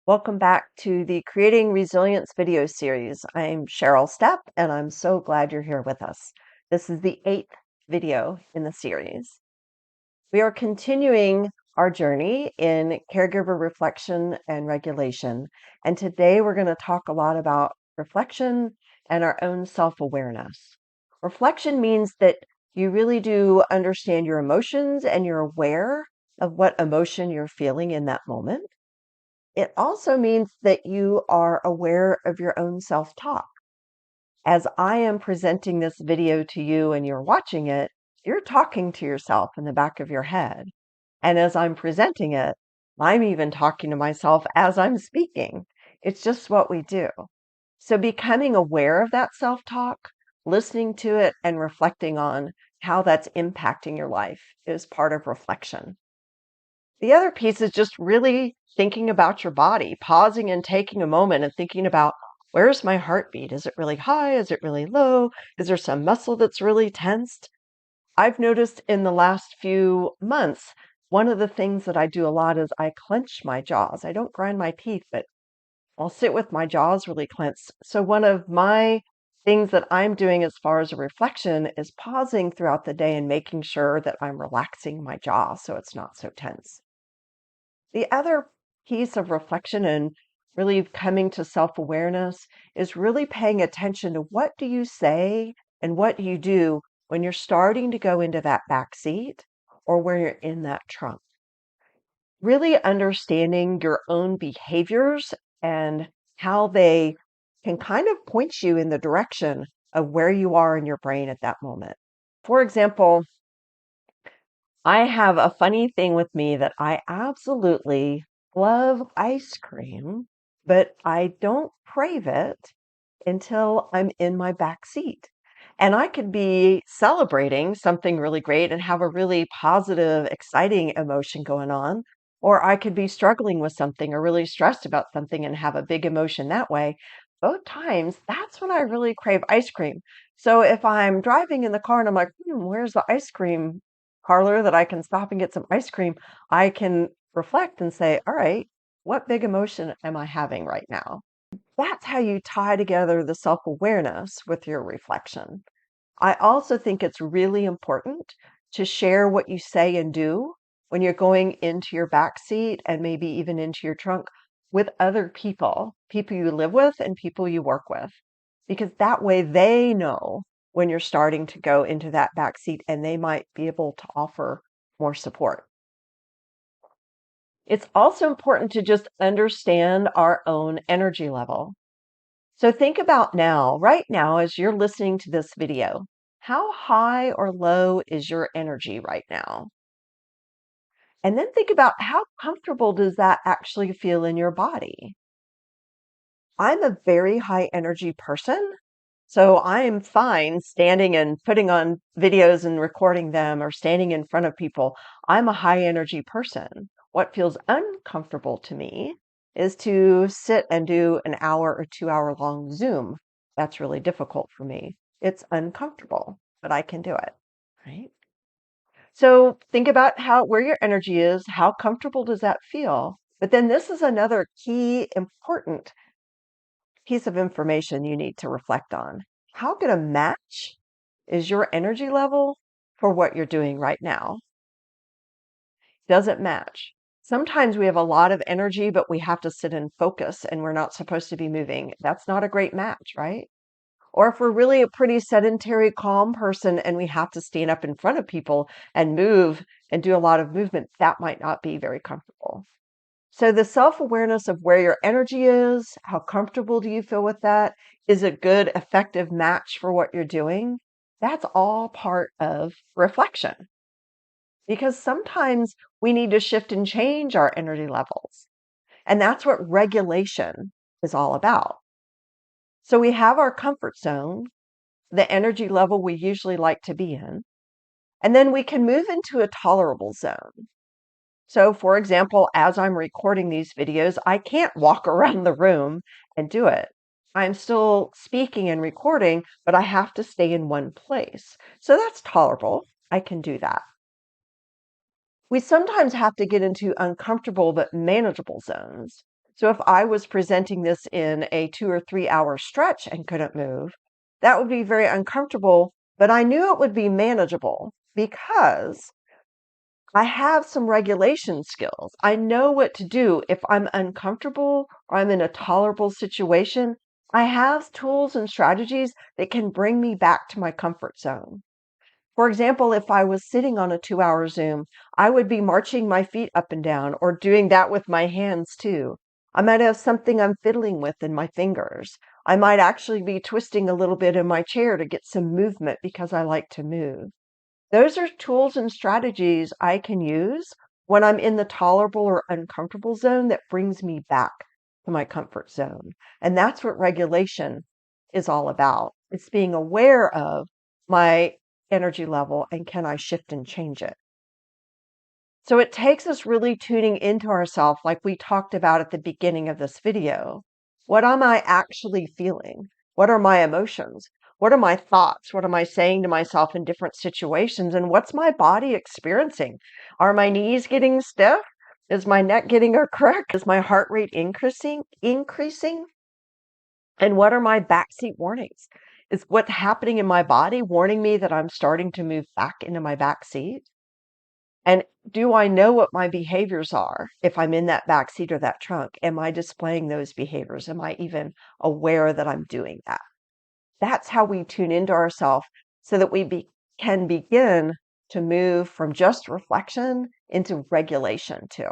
Welcome back to the Creating Resilience video series. I'm Cheryl Stepp, and I'm so glad you're here with us. This is the 8th video in the series. We are continuing our journey in caregiver reflection and regulation, and today we're going to talk a lot about reflection and our own self-awareness. Reflection means that you really do understand your emotions and you're aware of what emotion you're feeling in that moment. It also means that you are aware of your own self-talk. As I am presenting this video to you and you're watching it, you're talking to yourself in the back of your head. And as I'm presenting it, I'm even talking to myself as I'm speaking. It's just what we do. So becoming aware of that self-talk, listening to it, and reflecting on how that's impacting your life is part of reflection. The other piece is just really thinking about your body, pausing and taking a moment and thinking about, where's my heartbeat? Is it really high? Is it really low? Is there some muscle that's really tensed? I've noticed in the last few months, one of the things that I do a lot is I clench my jaws. I don't grind my teeth, but I'll sit with my jaws really clenched. So one of my things that I'm doing as far as a reflection is pausing throughout the day and making sure that I'm relaxing my jaw so it's not so tense. The other piece of reflection and really coming to self-awareness is really paying attention to what do you say and what you do when you're starting to go into that back seat or where you're in that trunk. Really understanding your own behaviors and how they can kind of point you in the direction of where you are in your brain at that moment. For example, I have a funny thing with me that I absolutely love ice cream, but I don't crave it until I'm in my back seat. And I could be celebrating something really great and have a really positive, exciting emotion going on, or I could be struggling with something or really stressed about something and have a big emotion that way. Both times, that's when I really crave ice cream. So if I'm driving in the car and I'm like, where's the ice cream parlor that I can stop and get some ice cream, I can reflect and say, all right, what big emotion am I having right now? That's how you tie together the self-awareness with your reflection. I also think it's really important to share what you say and do when you're going into your back seat and maybe even into your trunk with other people, people you live with and people you work with, because that way they know when you're starting to go into that back seat and they might be able to offer more support. It's also important to just understand our own energy level. So think about now, right now, as you're listening to this video, how high or low is your energy right now? And then think about how comfortable does that actually feel in your body? I'm a very high energy person, so I'm fine standing and putting on videos and recording them or standing in front of people. I'm a high energy person. What feels uncomfortable to me is to sit and do an hour or 2 hour long Zoom. That's really difficult for me. It's uncomfortable, but I can do it, right? So think about where your energy is, how comfortable does that feel? But then this is another key important piece of information you need to reflect on. How good a match is your energy level for what you're doing right now? Does it match? Sometimes we have a lot of energy, but we have to sit and focus and we're not supposed to be moving. That's not a great match, right? Or if we're really a pretty sedentary, calm person and we have to stand up in front of people and move and do a lot of movement, that might not be very comfortable. So the self-awareness of where your energy is, how comfortable do you feel with that? Is a good, effective match for what you're doing? That's all part of reflection. Because sometimes we need to shift and change our energy levels. And that's what regulation is all about. So we have our comfort zone, the energy level we usually like to be in, and then we can move into a tolerable zone. So for example, as I'm recording these videos, I can't walk around the room and do it. I'm still speaking and recording, but I have to stay in one place. So that's tolerable. I can do that. We sometimes have to get into uncomfortable but manageable zones. So if I was presenting this in a 2 or 3 hour stretch and couldn't move, that would be very uncomfortable, but I knew it would be manageable because I have some regulation skills. I know what to do if I'm uncomfortable or I'm in a tolerable situation. I have tools and strategies that can bring me back to my comfort zone. For example, if I was sitting on a 2-hour Zoom, I would be marching my feet up and down or doing that with my hands too. I might have something I'm fiddling with in my fingers. I might actually be twisting a little bit in my chair to get some movement because I like to move. Those are tools and strategies I can use when I'm in the tolerable or uncomfortable zone that brings me back to my comfort zone. And that's what regulation is all about. It's being aware of my energy level and can I shift and change it. So it takes us really tuning into ourselves, like we talked about at the beginning of this video. What am I actually feeling? What are my emotions? What are my thoughts? What am I saying to myself in different situations? And what's my body experiencing? Are my knees getting stiff? Is my neck getting a crack? Is my heart rate increasing? And what are my backseat warnings? Is what's happening in my body warning me that I'm starting to move back into my back seat? And do I know what my behaviors are if I'm in that back seat or that trunk? Am I displaying those behaviors? Am I even aware that I'm doing that? That's how we tune into ourselves so that we can begin to move from just reflection into regulation too.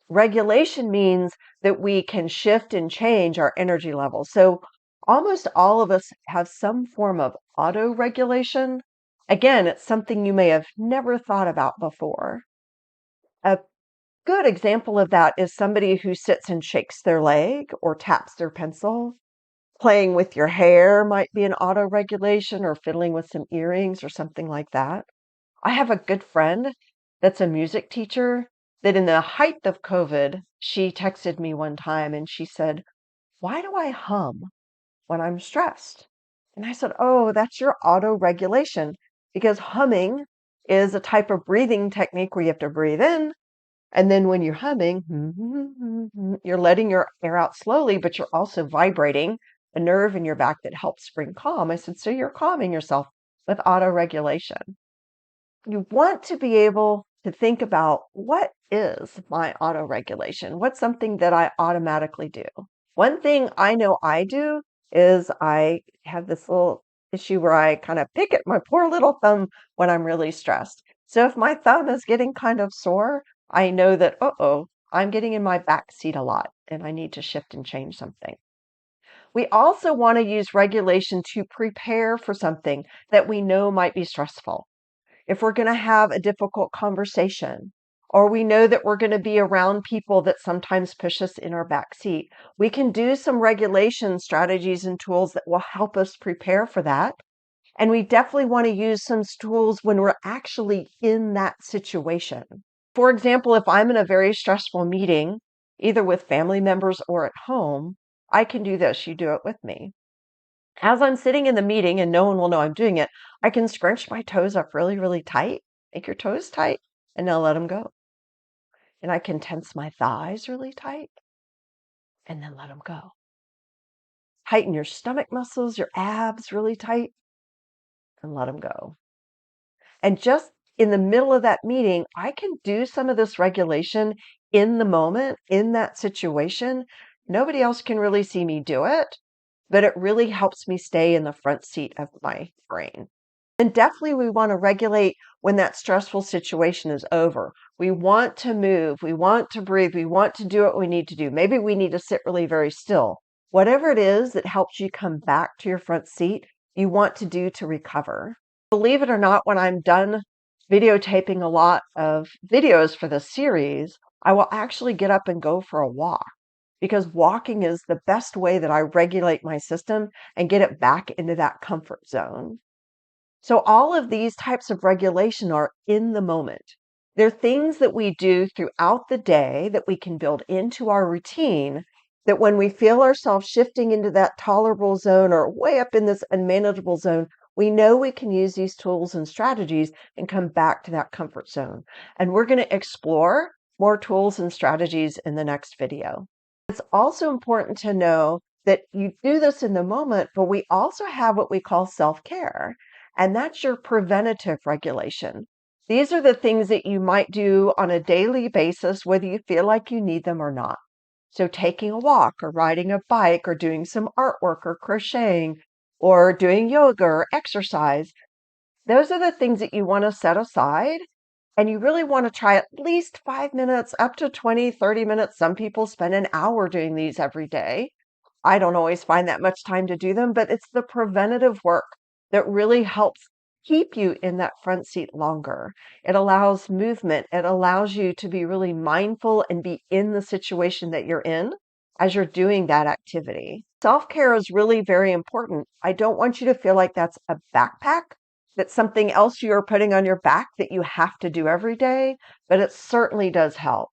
Regulation means that we can shift and change our energy levels. So almost all of us have some form of auto regulation. Again, it's something you may have never thought about before. A good example of that is somebody who sits and shakes their leg or taps their pencil. Playing with your hair might be an auto regulation, or fiddling with some earrings or something like that. I have a good friend that's a music teacher that in the height of COVID, she texted me one time and she said, "Why do I hum when I'm stressed?" And I said, "Oh, that's your auto regulation, because humming is a type of breathing technique where you have to breathe in. And then when you're humming, you're letting your air out slowly, but you're also vibrating a nerve in your back that helps bring calm." I said, "So you're calming yourself with auto regulation." You want to be able to think about, what is my auto regulation? What's something that I automatically do? One thing I know I do is I have this little issue where I kind of pick at my poor little thumb when I'm really stressed. So if my thumb is getting kind of sore, I know that, I'm getting in my back seat a lot and I need to shift and change something. We also want to use regulation to prepare for something that we know might be stressful. If we're going to have a difficult conversation, or we know that we're going to be around people that sometimes push us in our back seat, we can do some regulation strategies and tools that will help us prepare for that. And we definitely want to use some tools when we're actually in that situation. For example, if I'm in a very stressful meeting, either with family members or at home, I can do this. You do it with me. As I'm sitting in the meeting and no one will know I'm doing it, I can scrunch my toes up really, really tight. Make your toes tight and now let them go. And I can tense my thighs really tight and then let them go. Tighten your stomach muscles, your abs really tight and let them go. And just in the middle of that meeting, I can do some of this regulation in the moment, in that situation. Nobody else can really see me do it, but it really helps me stay in the front seat of my brain. And definitely we want to regulate when that stressful situation is over. We want to move, we want to breathe, we want to do what we need to do. Maybe we need to sit really very still. Whatever it is that helps you come back to your front seat, you want to do to recover. Believe it or not, when I'm done videotaping a lot of videos for this series, I will actually get up and go for a walk, because walking is the best way that I regulate my system and get it back into that comfort zone. So all of these types of regulation are in the moment. They're things that we do throughout the day that we can build into our routine, that when we feel ourselves shifting into that tolerable zone or way up in this unmanageable zone, we know we can use these tools and strategies and come back to that comfort zone. And we're going to explore more tools and strategies in the next video. It's also important to know that you do this in the moment, but we also have what we call self-care, and that's your preventative regulation. These are the things that you might do on a daily basis, whether you feel like you need them or not. So taking a walk or riding a bike or doing some artwork or crocheting or doing yoga or exercise, those are the things that you want to set aside. And you really want to try at least 5 minutes, up to 20, 30 minutes. Some people spend an hour doing these every day. I don't always find that much time to do them, but it's the preventative work that really helps keep you in that front seat longer. It allows movement. It allows you to be really mindful and be in the situation that you're in as you're doing that activity. Self-care is really very important. I don't want you to feel like that's a backpack, that's something else you're putting on your back that you have to do every day, but it certainly does help.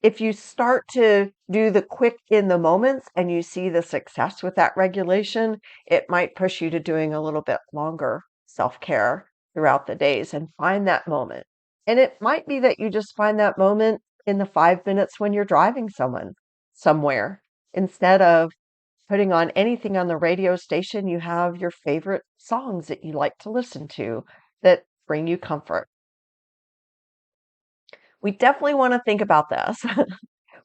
If you start to do the quick in the moments and you see the success with that regulation, it might push you to doing a little bit longer self-care throughout the days and find that moment. And it might be that you just find that moment in the 5 minutes when you're driving someone somewhere. Instead of putting on anything on the radio station, you have your favorite songs that you like to listen to that bring you comfort. We definitely want to think about this.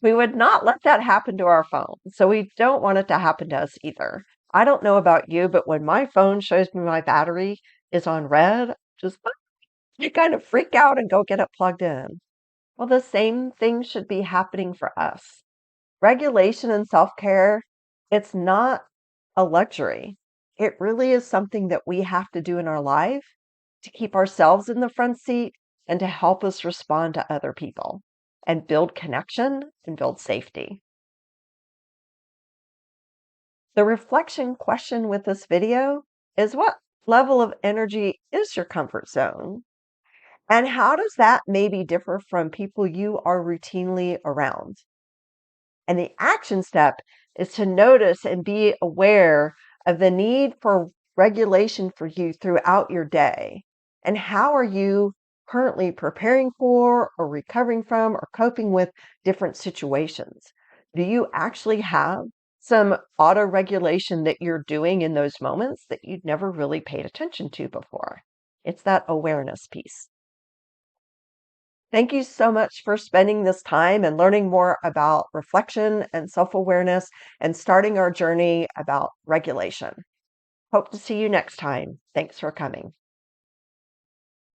We would not let that happen to our phone. So we don't want it to happen to us either. I don't know about you, but when my phone shows me my battery is on red, just I kind of freak out and go get it plugged in. Well, the same thing should be happening for us. Regulation and self-care, it's not a luxury. It really is something that we have to do in our life to keep ourselves in the front seat and to help us respond to other people and build connection and build safety. The reflection question with this video is, what level of energy is your comfort zone? And how does that maybe differ from people you are routinely around? And the action step is to notice and be aware of the need for regulation for you throughout your day. And how are you currently preparing for or recovering from or coping with different situations? Do you actually have some auto regulation that you're doing in those moments that you'd never really paid attention to before? It's that awareness piece. Thank you so much for spending this time and learning more about reflection and self-awareness and starting our journey about regulation. Hope to see you next time. Thanks for coming.